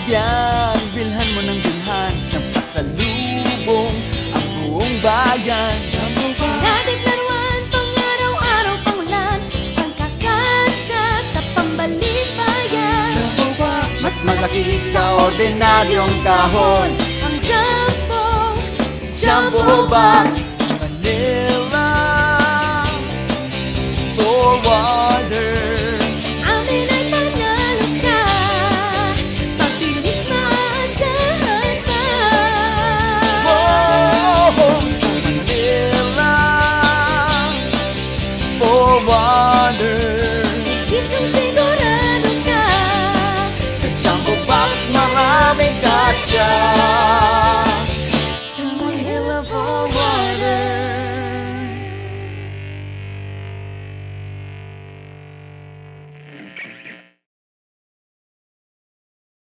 yan, bilhan mo ng bilhan ng pasalubong ang buong bayan. Jumbo Box, Nating laruan, pang-araw-araw, pang-ulan, pangkakasya sa pambalik-bayan. Jumbo Box, mas malaki sa ordinaryong kahon. Ang Jumbo Box, Manila Forwarders. amin ay panalo ka, mabilis maasahan pa. Oh, sa Manila Forwarders. Isyong sigurado ka, Sa Jumbo Box, maraming kasya.